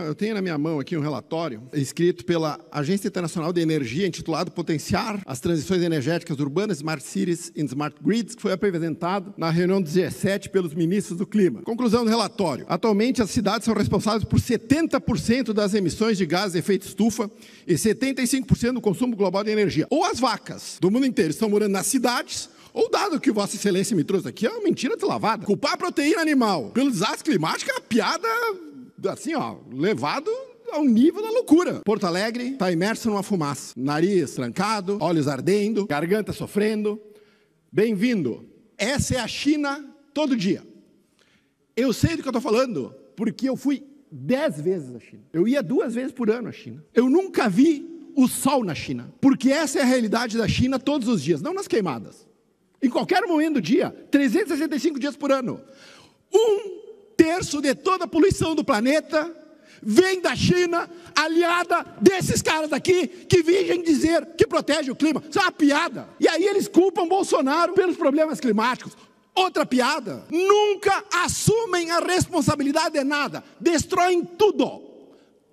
Eu tenho na minha mão aqui um relatório escrito pela Agência Internacional de Energia, intitulado Potenciar as Transições Energéticas Urbanas, Smart Cities and Smart Grids, que foi apresentado na reunião do G7 pelos ministros do Clima. Conclusão do relatório. Atualmente, as cidades são responsáveis por 70% das emissões de gases de efeito estufa e 75% do consumo global de energia. Ou as vacas do mundo inteiro estão morando nas cidades, ou dado que Vossa Excelência me trouxe aqui, é uma mentira deslavada. Culpar a proteína animal pelo desastre climático é uma piada, assim, levado ao nível da loucura. Porto Alegre está imerso numa fumaça. Nariz trancado, olhos ardendo, garganta sofrendo. Bem-vindo. Essa é a China todo dia. Eu sei do que eu estou falando, porque eu fui 10 vezes à China. Eu ia 2 vezes por ano à China. Eu nunca vi o sol na China, porque essa é a realidade da China todos os dias, não nas queimadas. Em qualquer momento do dia, 365 dias por ano. 1/3 de toda a poluição do planeta vem da China, aliada desses caras aqui, que vêm dizer que protege o clima. Isso é uma piada. E aí eles culpam Bolsonaro pelos problemas climáticos. Outra piada. Nunca assumem a responsabilidade de nada. Destroem tudo.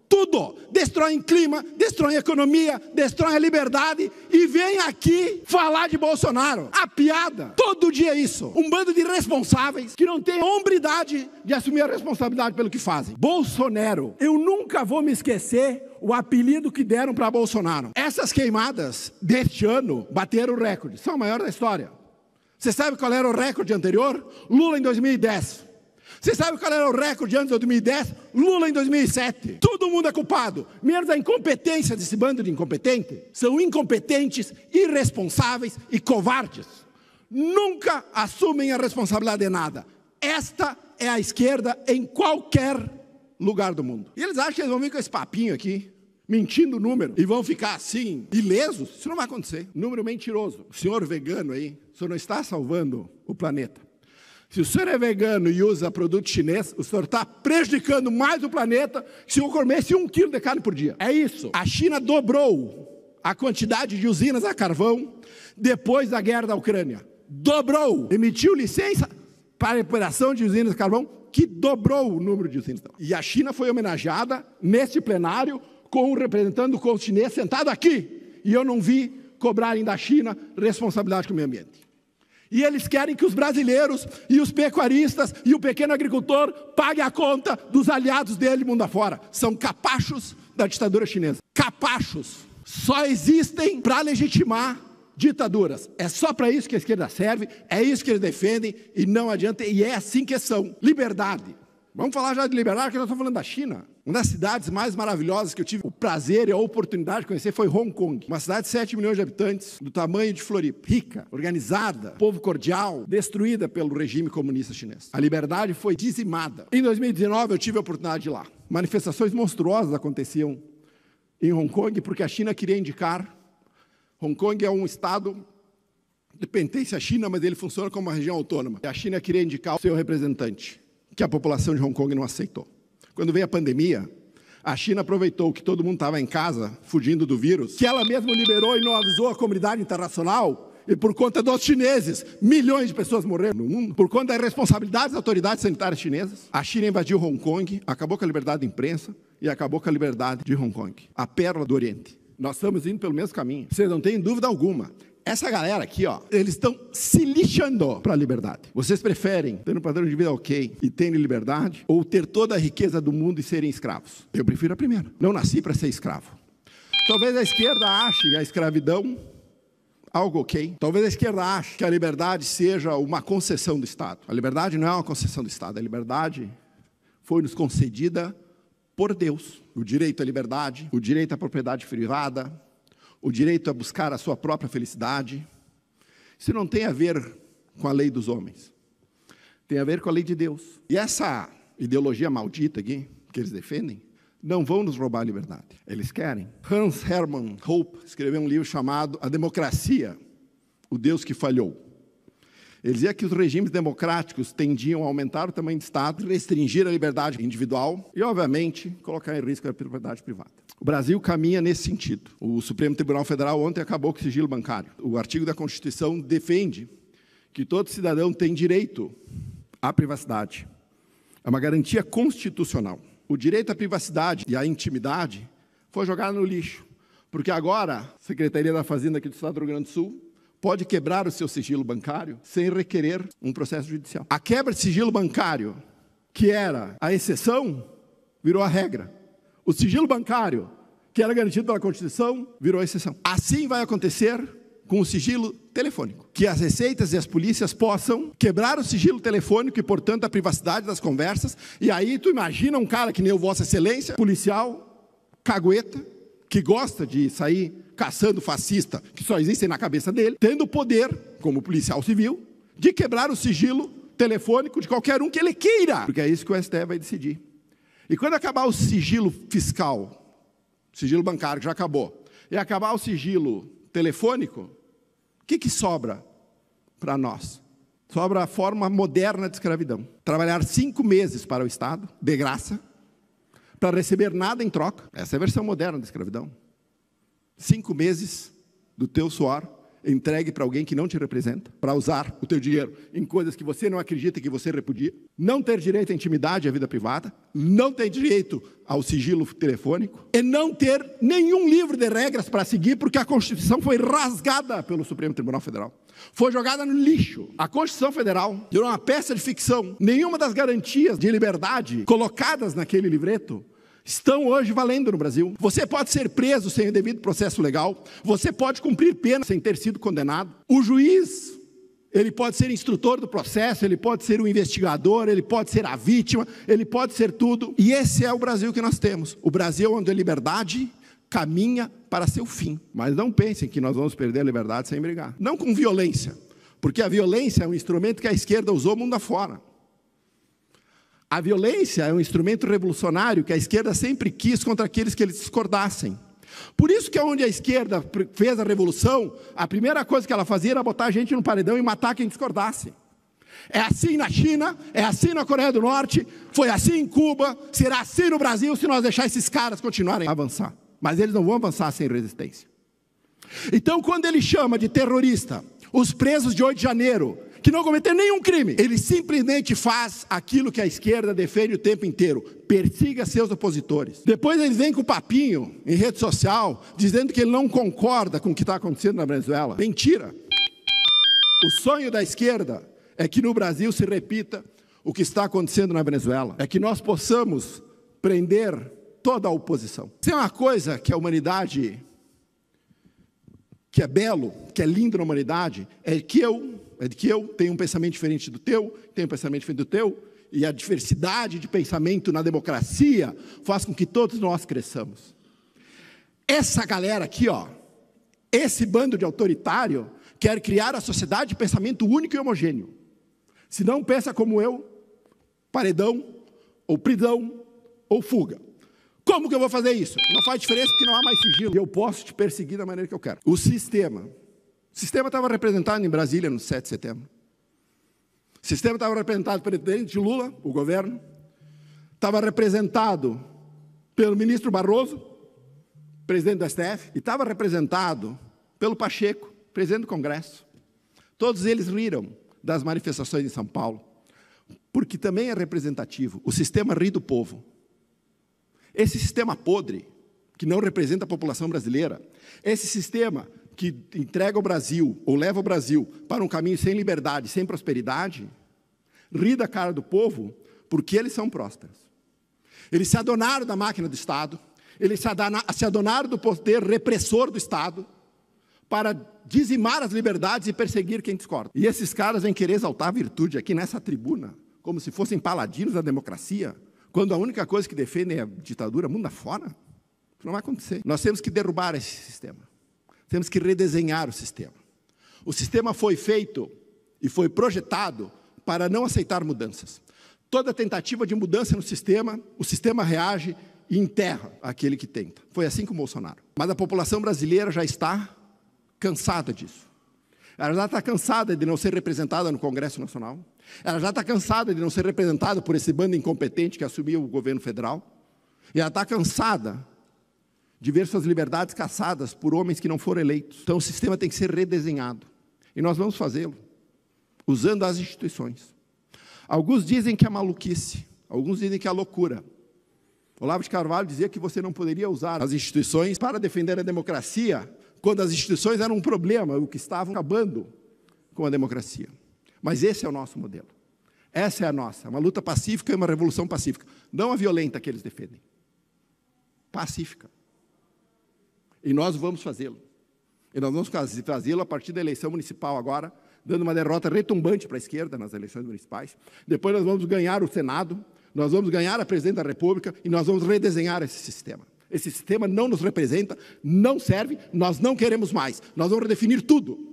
Tudo. Destroem clima, destroem economia, destroem a liberdade e vem aqui falar de Bolsonaro. A piada. Todo dia é isso. Um bando de irresponsáveis que não tem hombridade de assumir a responsabilidade pelo que fazem. Bolsonaro. Eu nunca vou me esquecer o apelido que deram para Bolsonaro. Essas queimadas deste ano bateram o recorde. São a maior da história. Você sabe qual era o recorde anterior? Lula em 2010. Você sabe qual era o recorde antes de 2010? Lula em 2007. Todo mundo é culpado, menos a incompetência desse bando de incompetentes. São incompetentes, irresponsáveis e covardes. Nunca assumem a responsabilidade de nada. Esta é a esquerda em qualquer lugar do mundo. E eles acham que eles vão vir com esse papinho aqui, mentindo o número, e vão ficar assim, ilesos. Isso não vai acontecer. Número mentiroso. O senhor vegano aí, o senhor não está salvando o planeta. Se o senhor é vegano e usa produto chinês, o senhor está prejudicando mais o planeta que se eu comesse 1 quilo de carne por dia. É isso. A China dobrou a quantidade de usinas a carvão depois da guerra da Ucrânia. Dobrou. Emitiu licença para a operação de usinas de carvão que dobrou o número de usinas. E a China foi homenageada neste plenário com um representante do governo chinês sentado aqui. E eu não vi cobrarem da China responsabilidade com o meio ambiente. E eles querem que os brasileiros e os pecuaristas e o pequeno agricultor paguem a conta dos aliados dele mundo afora. São capachos da ditadura chinesa. Capachos. Só existem para legitimar ditaduras. É só para isso que a esquerda serve, é isso que eles defendem e não adianta, e é assim que são. Liberdade. Vamos falar já de liberdade, que nós estamos falando da China. Uma das cidades mais maravilhosas que eu tive o prazer e a oportunidade de conhecer foi Hong Kong. Uma cidade de 7 milhões de habitantes, do tamanho de Floripa. Rica, organizada, povo cordial, destruída pelo regime comunista chinês. A liberdade foi dizimada. Em 2019 eu tive a oportunidade de ir lá. Manifestações monstruosas aconteciam em Hong Kong porque a China queria indicar. Hong Kong é um estado que pertence à China, mas ele funciona como uma região autônoma. E a China queria indicar o seu representante, que a população de Hong Kong não aceitou. Quando veio a pandemia, a China aproveitou que todo mundo estava em casa, fugindo do vírus, que ela mesma liberou e não avisou a comunidade internacional, e por conta dos chineses, milhões de pessoas morreram no mundo, por conta da irresponsabilidade das autoridades sanitárias chinesas, a China invadiu Hong Kong, acabou com a liberdade de imprensa e acabou com a liberdade de Hong Kong, a pérola do Oriente. Nós estamos indo pelo mesmo caminho, vocês não têm dúvida alguma. Essa galera aqui, eles estão se lixando para a liberdade. Vocês preferem ter um padrão de vida ok e terem liberdade, ou ter toda a riqueza do mundo e serem escravos? Eu prefiro a primeira. Não nasci para ser escravo. Talvez a esquerda ache a escravidão algo ok. Talvez a esquerda ache que a liberdade seja uma concessão do Estado. A liberdade não é uma concessão do Estado. A liberdade foi nos concedida por Deus. O direito à liberdade, o direito à propriedade privada, o direito a buscar a sua própria felicidade. Isso não tem a ver com a lei dos homens. Tem a ver com a lei de Deus. E essa ideologia maldita aqui, que eles defendem, não vão nos roubar a liberdade. Eles querem. Hans Hermann Hoppe escreveu um livro chamado A Democracia, o Deus que Falhou. Ele dizia que os regimes democráticos tendiam a aumentar o tamanho do Estado, restringir a liberdade individual e, obviamente, colocar em risco a propriedade privada. O Brasil caminha nesse sentido. O Supremo Tribunal Federal ontem acabou com o sigilo bancário. O artigo da Constituição defende que todo cidadão tem direito à privacidade. É uma garantia constitucional. o direito à privacidade e à intimidade foi jogado no lixo, porque agora a Secretaria da Fazenda aqui do Estado do Rio Grande do Sul pode quebrar o seu sigilo bancário sem requerer um processo judicial. A quebra de sigilo bancário, que era a exceção, virou a regra. O sigilo bancário, que era garantido pela Constituição, virou a exceção. Assim vai acontecer com o sigilo telefônico, que as receitas e as polícias possam quebrar o sigilo telefônico e, portanto, a privacidade das conversas. E aí tu imagina um cara que nem o Vossa Excelência, policial, cagueta, que gosta de sair caçando fascista, que só existem na cabeça dele, tendo o poder, como policial civil, de quebrar o sigilo telefônico de qualquer um que ele queira, porque é isso que o STF vai decidir. E quando acabar o sigilo fiscal, sigilo bancário que já acabou, e acabar o sigilo telefônico, o que sobra para nós? Sobra a forma moderna de escravidão. Trabalhar 5 meses para o Estado, de graça, para receber nada em troca. Essa é a versão moderna da escravidão. 5 meses do teu suor entregue para alguém que não te representa, para usar o teu dinheiro em coisas que você não acredita, que você repudia. Não ter direito à intimidade e à vida privada, não ter direito ao sigilo telefônico e não ter nenhum livro de regras para seguir, porque a Constituição foi rasgada pelo Supremo Tribunal Federal. Foi jogada no lixo. A Constituição Federal virou uma peça de ficção. Nenhuma das garantias de liberdade colocadas naquele livreto estão hoje valendo no Brasil. Você pode ser preso sem o devido processo legal, você pode cumprir pena sem ter sido condenado. O juiz, ele pode ser instrutor do processo, ele pode ser o investigador, ele pode ser a vítima, ele pode ser tudo. E esse é o Brasil que nós temos. O Brasil onde a liberdade caminha para seu fim. Mas não pensem que nós vamos perder a liberdade sem brigar. Não com violência, porque a violência é um instrumento que a esquerda usou mundo afora. A violência é um instrumento revolucionário que a esquerda sempre quis contra aqueles que eles discordassem. Por isso que onde a esquerda fez a revolução, a primeira coisa que ela fazia era botar a gente no paredão e matar quem discordasse. É assim na China, é assim na Coreia do Norte, foi assim em Cuba, será assim no Brasil se nós deixar esses caras continuarem a avançar. Mas eles não vão avançar sem resistência. Então, quando ele chama de terrorista os presos de 8 de janeiro, que não cometeram nenhum crime, ele simplesmente faz aquilo que a esquerda defende o tempo inteiro: persiga seus opositores. Depois eles vêm com o papinho em rede social, dizendo que ele não concorda com o que está acontecendo na Venezuela. Mentira! O sonho da esquerda é que no Brasil se repita o que está acontecendo na Venezuela, é que nós possamos prender toda a oposição. Isso é uma coisa que a humanidade, que é belo, que é lindo na humanidade, é que eu tenho um pensamento diferente do teu, tenho um pensamento diferente do teu, e a diversidade de pensamento na democracia faz com que todos nós cresçamos. Essa galera aqui, ó, esse bando de autoritário, quer criar a sociedade de pensamento único e homogêneo. Se não pensa como eu, paredão, ou prisão, ou fuga. Como que eu vou fazer isso? Não faz diferença porque não há mais sigilo. E eu posso te perseguir da maneira que eu quero. O sistema estava representado em Brasília no 7 de setembro. O sistema estava representado pelo presidente Lula, o governo. Estava representado pelo ministro Barroso, presidente do STF. E estava representado pelo Pacheco, presidente do Congresso. Todos eles riram das manifestações em São Paulo, porque também é representativo. O sistema ri do povo. Esse sistema podre, que não representa a população brasileira, esse sistema que entrega o Brasil, ou leva o Brasil para um caminho sem liberdade, sem prosperidade, ri da cara do povo, porque eles são prósperos. Eles se adonaram da máquina do Estado, eles se adonaram do poder repressor do Estado, para dizimar as liberdades e perseguir quem discorda. E esses caras vêm querer exaltar a virtude aqui nessa tribuna, como se fossem paladinos da democracia, quando a única coisa que defendem é a ditadura mundo afora. Isso não vai acontecer. Nós temos que derrubar esse sistema. Temos que redesenhar o sistema. O sistema foi feito e foi projetado para não aceitar mudanças. Toda tentativa de mudança no sistema, o sistema reage e enterra aquele que tenta. Foi assim com o Bolsonaro. Mas a população brasileira já está cansada disso. Ela já está cansada de não ser representada no Congresso Nacional. Ela já está cansada de não ser representada por esse bando incompetente que assumiu o governo federal. E ela está cansada de ver suas liberdades caçadas por homens que não foram eleitos. Então o sistema tem que ser redesenhado. E nós vamos fazê-lo, usando as instituições. Alguns dizem que é maluquice, alguns dizem que é loucura. Olavo de Carvalho dizia que você não poderia usar as instituições para defender a democracia, quando as instituições eram um problema, o que estavam acabando com a democracia. Mas esse é o nosso modelo. Essa é a nossa, uma luta pacífica e uma revolução pacífica. Não a violenta que eles defendem. Pacífica. E nós vamos fazê-lo. E nós vamos fazê-lo a partir da eleição municipal agora, dando uma derrota retumbante para a esquerda nas eleições municipais. Depois nós vamos ganhar o Senado, nós vamos ganhar a presidência da República e nós vamos redesenhar esse sistema. Esse sistema não nos representa, não serve, nós não queremos mais. Nós vamos redefinir tudo.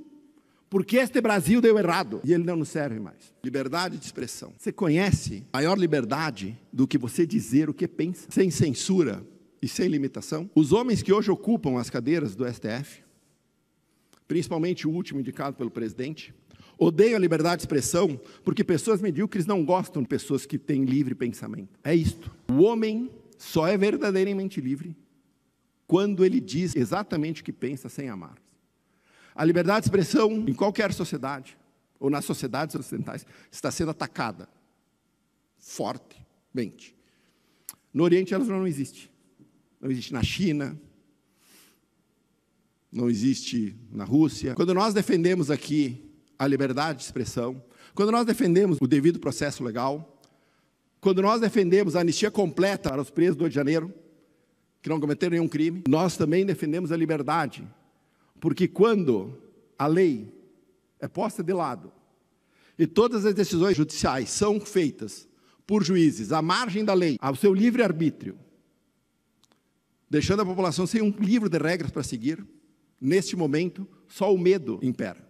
Porque este Brasil deu errado e ele não nos serve mais. Liberdade de expressão. Você conhece maior liberdade do que você dizer o que pensa, sem censura e sem limitação? Os homens que hoje ocupam as cadeiras do STF, principalmente o último indicado pelo presidente, odeiam a liberdade de expressão porque pessoas medíocres não gostam de pessoas que têm livre pensamento. É isto. O homem só é verdadeiramente livre quando ele diz exatamente o que pensa sem amar. A liberdade de expressão em qualquer sociedade, ou nas sociedades ocidentais, está sendo atacada fortemente. No Oriente ela não existe. Não existe na China, não existe na Rússia. Quando nós defendemos aqui a liberdade de expressão, quando nós defendemos o devido processo legal, quando nós defendemos a anistia completa para os presos do Rio de Janeiro, que não cometeram nenhum crime, nós também defendemos a liberdade. Porque quando a lei é posta de lado e todas as decisões judiciais são feitas por juízes à margem da lei, ao seu livre-arbítrio, deixando a população sem um livro de regras para seguir, neste momento, só o medo impera.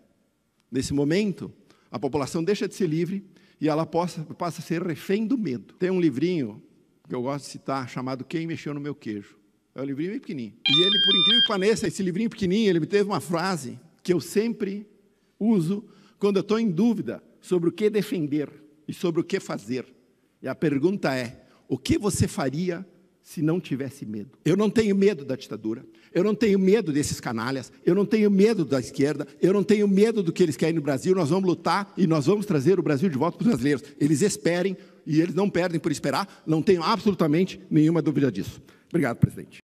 Nesse momento, a população deixa de ser livre e ela passa a ser refém do medo. Tem um livrinho que eu gosto de citar, chamado Quem Mexeu no Meu Queijo. É um livrinho bem pequenininho. E ele, por incrível que pareça, esse livrinho pequenininho, ele me teve uma frase que eu sempre uso quando eu estou em dúvida sobre o que defender e sobre o que fazer. E a pergunta é, o que você faria se não tivesse medo? Eu não tenho medo da ditadura, eu não tenho medo desses canalhas, eu não tenho medo da esquerda, eu não tenho medo do que eles querem no Brasil. Nós vamos lutar e nós vamos trazer o Brasil de volta para os brasileiros. Eles esperem e eles não perdem por esperar, não tenho absolutamente nenhuma dúvida disso. Obrigado, presidente.